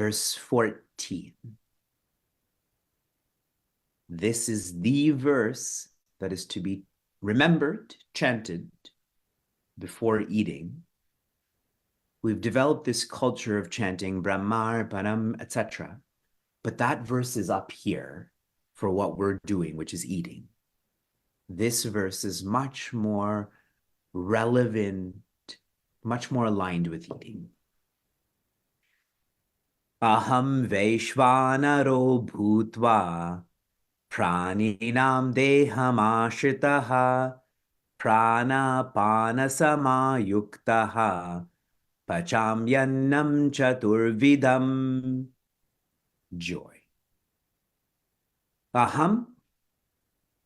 verse 14. This is the verse that is to be remembered, chanted before eating. We've developed this culture of chanting Brahmar, Param, etc. But that verse is up here for what we're doing, which is eating. This verse is much more relevant, much more aligned with eating. Aham Vaishvanaro Bhutva Praninam Deham Ashritaha Prana Panasamayuktaha Pachamyannam Chaturvidam. Joy. Aham,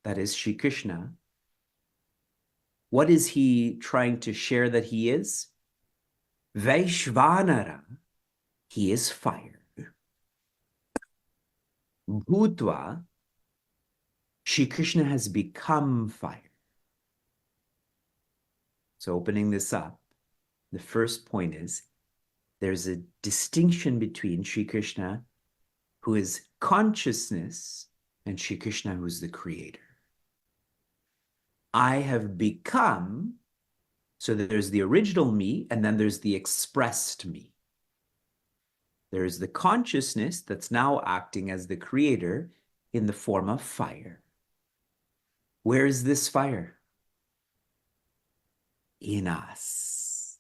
that is Shri Krishna. What is he trying to share that he is? Vaishvanara, he is fire. Bhutva, Shri Krishna has become fire. So opening this up, the first point is there's a distinction between Shri Krishna, who is consciousness, and Shri Krishna, who is the creator. I have become, so that there's the original me, and then there's the expressed me. There is the consciousness that's now acting as the creator in the form of fire. Where is this fire? In us.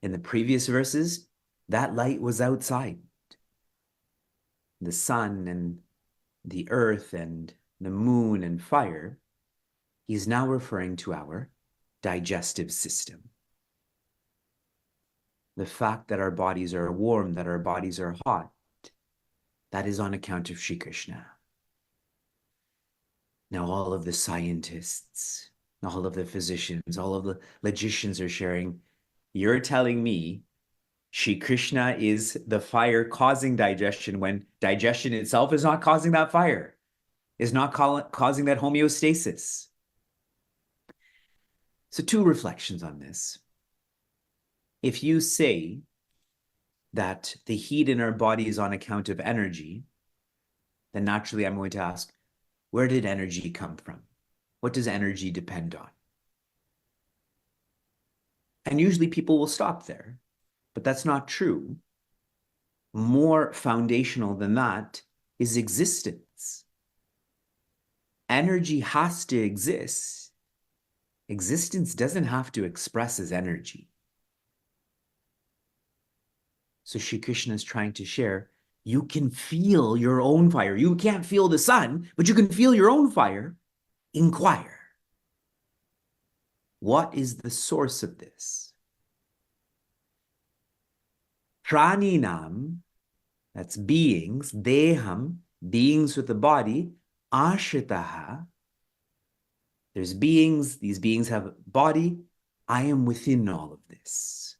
In the previous verses, that light was outside. The sun and the earth and the moon and fire. He's now referring to our digestive system. The fact that our bodies are warm, that our bodies are hot, that is on account of Shri Krishna. Now all of the scientists, all of the physicians, all of the logicians are sharing, you're telling me Shri Krishna is the fire causing digestion when digestion itself is not causing that fire, is not causing that homeostasis. So two reflections on this. If you say that the heat in our body is on account of energy, then naturally I'm going to ask, where did energy come from? What does energy depend on? And usually people will stop there, but that's not true. More foundational than that is existence. Energy has to exist. Existence doesn't have to express as energy. So Shri Krishna is trying to share, you can feel your own fire. You can't feel the sun, but you can feel your own fire. Inquire. What is the source of this? Praninam, that's beings, deham, beings with the body, ashritaha, there's beings, these beings have a body, I am within all of this.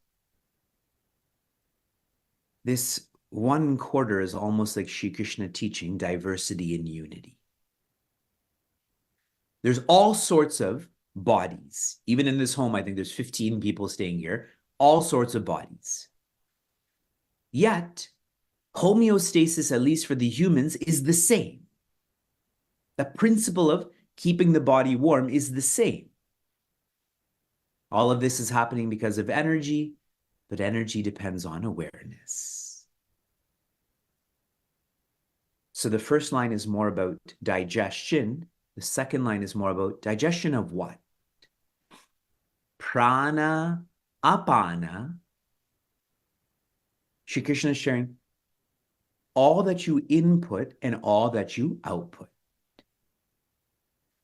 This 1/4 is almost like Shri Krishna teaching diversity and unity. There's all sorts of bodies. Even in this home, I think there's 15 people staying here, all sorts of bodies. Yet, homeostasis, at least for the humans, is the same. The principle of keeping the body warm is the same. All of this is happening because of energy, but energy depends on awareness. So the first line is more about digestion. The second line is more about digestion of what? Prana, apana. Shri Krishna is sharing all that you input and all that you output.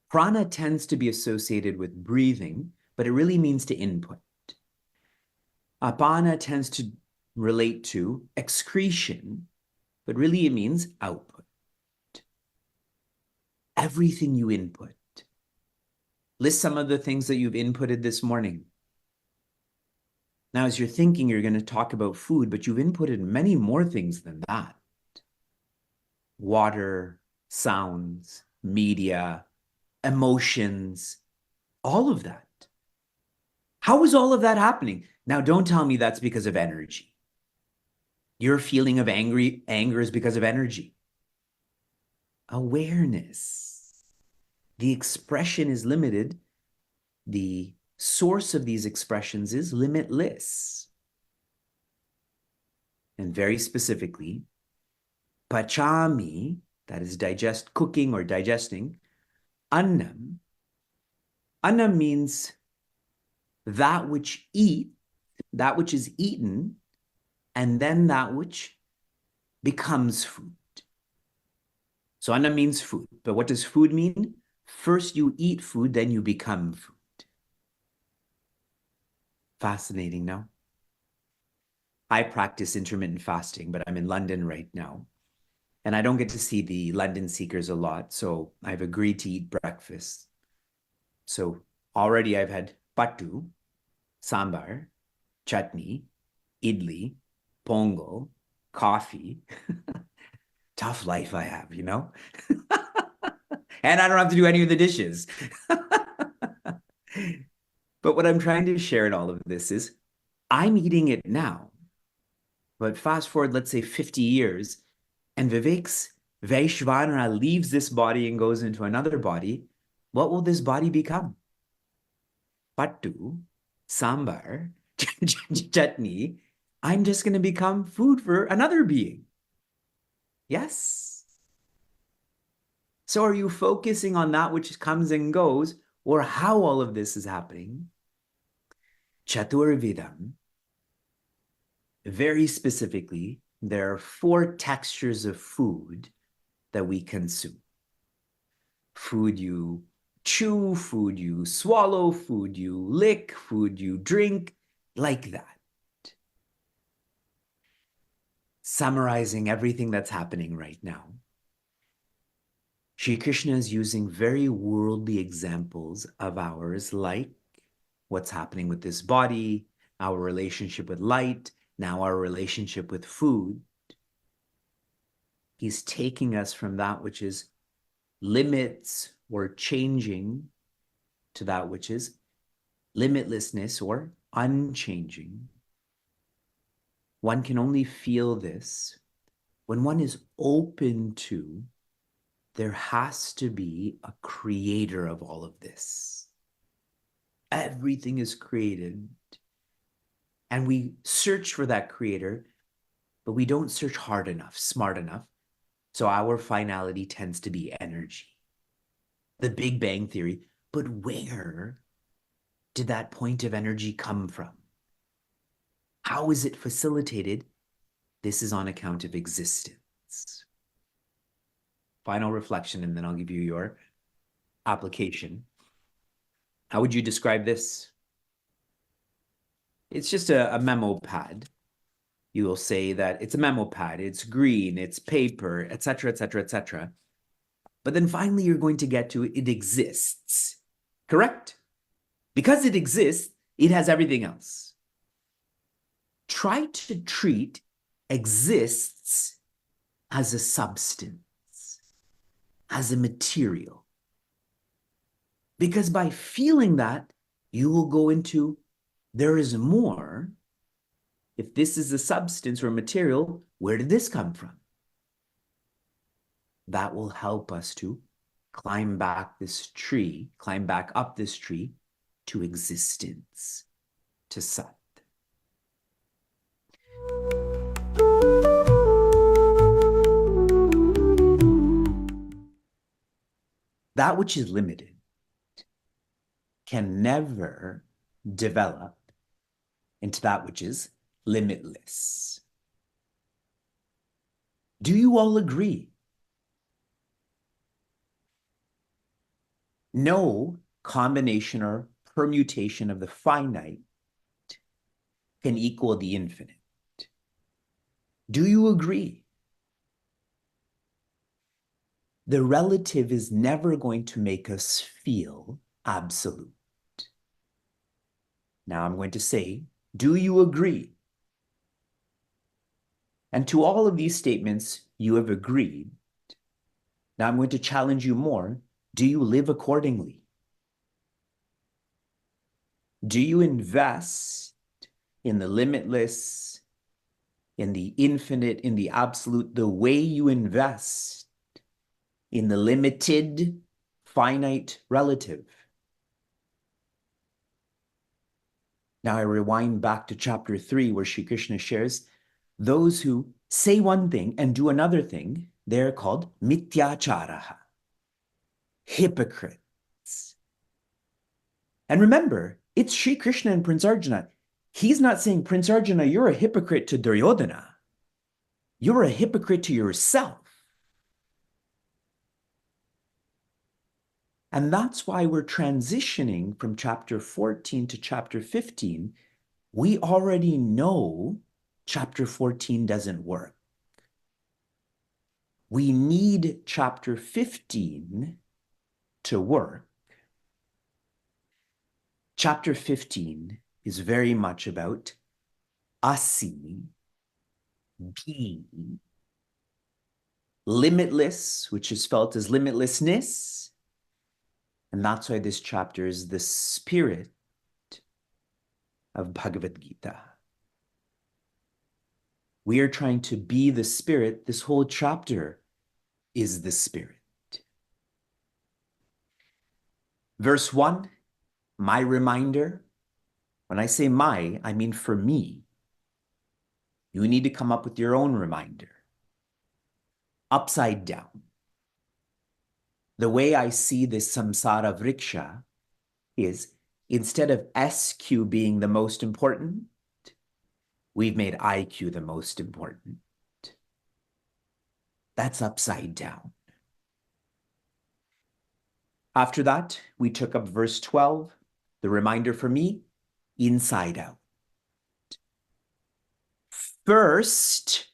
Prana tends to be associated with breathing, but it really means to input. Apana tends to relate to excretion, but really it means output. Everything you input. List some of the things that you've inputted this morning. Now, as you're thinking, you're going to talk about food, but you've inputted many more things than that. Water, sounds, media, emotions, all of that. How is all of that happening? Now, don't tell me that's because of energy. Your feeling of anger is because of energy. Awareness. The expression is limited. The source of these expressions is limitless. And very specifically, pachami, that is cooking or digesting, annam. Annam means that which is eaten, and then that which becomes food. So annam means food. But what does food mean? First you eat food, then you become food. Fascinating, no? I practice intermittent fasting, but I'm in London right now. And I don't get to see the London seekers a lot. So I've agreed to eat breakfast. So already I've had pattu, sambar, chutney, idli, pongal, coffee. Tough life I have, you know? And I don't have to do any of the dishes. But what I'm trying to share in all of this is I'm eating it now. But fast forward, let's say 50 years, and Vivek's Vaishvana leaves this body and goes into another body. What will this body become? Pattu, sambar, chutney. I'm just going to become food for another being. Yes. So are you focusing on that which comes and goes, or how all of this is happening? Chaturvidam, very specifically, there are 4 textures of food that we consume. Food you chew, food you swallow, food you lick, food you drink, like that. Summarizing everything that's happening right now, Shri Krishna is using very worldly examples of ours, like what's happening with this body, our relationship with light, now our relationship with food. He's taking us from that which is limits or changing to that which is limitlessness or unchanging. One can only feel this when one is open to there has to be a creator of all of this. Everything is created, and we search for that creator, but we don't search hard enough, smart enough. So our finality tends to be energy. The Big Bang Theory, but where did that point of energy come from? How is it facilitated? This is on account of existence. Final reflection, and then I'll give you your application. How would you describe this? It's just a memo pad. You will say that it's a memo pad, it's green, it's paper, etc., etc., etc. But then finally you're going to get to it exists, correct? Because it exists, it has everything else. Try to treat exists as a substance, as a material. Because by feeling that, you will go into there is more. If this is a substance or material, where did this come from? That will help us to climb back up this tree to existence, to Sat. That which is limited can never develop into that which is limitless. Do you all agree? No combination or permutation of the finite can equal the infinite. Do you agree? The relative is never going to make us feel absolute. Now I'm going to say, do you agree? And to all of these statements, you have agreed. Now I'm going to challenge you more. Do you live accordingly? Do you invest in the limitless, in the infinite, in the absolute, the way you invest in the limited, finite, relative. Now I rewind back to chapter 3, where Shri Krishna shares those who say one thing and do another thing, they're called mityacharaha, hypocrites. And remember, it's Shri Krishna and Prince Arjuna. He's not saying, Prince Arjuna, you're a hypocrite to Duryodhana. You're a hypocrite to yourself. And that's why we're transitioning from chapter 14 to chapter 15. We already know chapter 14 doesn't work. We need chapter 15 to work. Chapter 15 is very much about asi, being, limitless, which is felt as limitlessness. And that's why this chapter is the spirit of Bhagavad Gita. We are trying to be the spirit. This whole chapter is the spirit. Verse 1, my reminder. When I say my, I mean for me. You need to come up with your own reminder. Upside down. The way I see this samsara vriksha is, instead of SQ being the most important, we've made IQ the most important. That's upside down. After that, we took up verse 12, the reminder for me, inside out. First,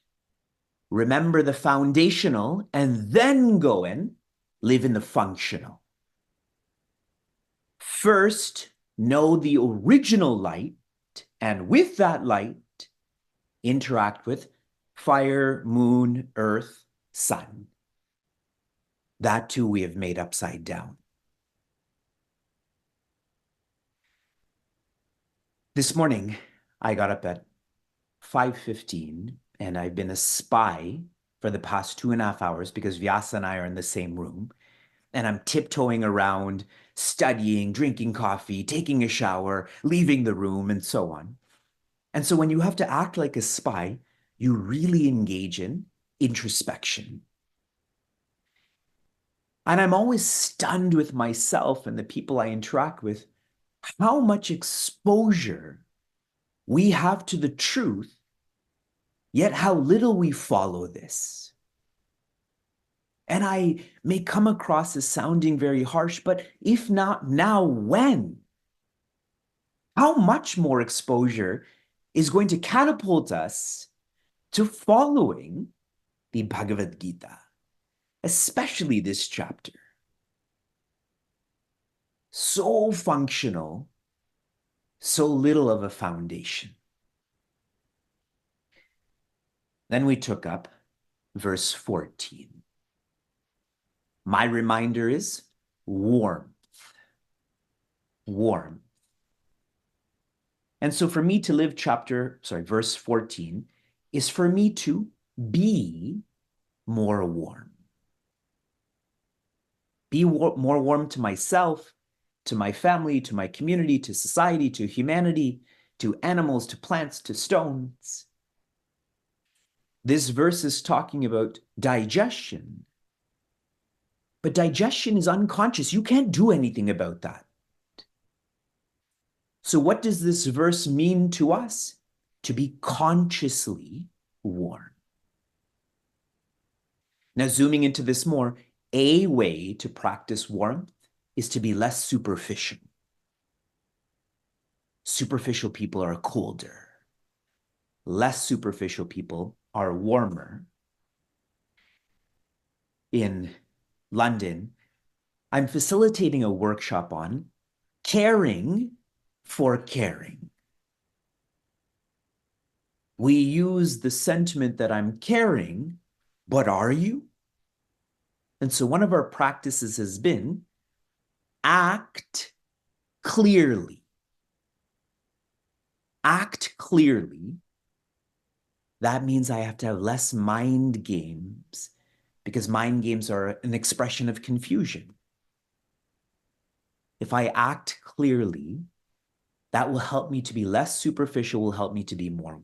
remember the foundational, and then go and live in the functional. First, know the original light, and with that light, interact with fire, moon, earth, sun. That too we have made upside down. This morning, I got up at 5:15, and I've been a spy for the past 2.5 hours because Vyasa and I are in the same room, and I'm tiptoeing around, studying, drinking coffee, taking a shower, leaving the room, and so on. And so when you have to act like a spy, you really engage in introspection. And I'm always stunned with myself and the people I interact with, how much exposure we have to the truth, yet how little we follow this. And I may come across as sounding very harsh, but if not now, when? How much more exposure is going to catapult us to following the Bhagavad Gita, especially this chapter? So functional, so little of a foundation. Then we took up verse 14. My reminder is warmth. Warmth. And so for me to live verse 14 is for me to be more warm. Be more warm to myself, to my family, to my community, to society, to humanity, to animals, to plants, to stones. This verse is talking about digestion. But digestion is unconscious. You can't do anything about that. So what does this verse mean to us? To be consciously warm. Now, zooming into this more, a way to practice warmth is to be less superficial. Superficial people are colder. Less superficial people are warmer. In London, I'm facilitating a workshop on caring for caring. We use the sentiment that I'm caring, but are you? And so one of our practices has been act clearly. Act clearly That means I have to have less mind games, because mind games are an expression of confusion. If I act clearly, that will help me to be less superficial, will help me to be more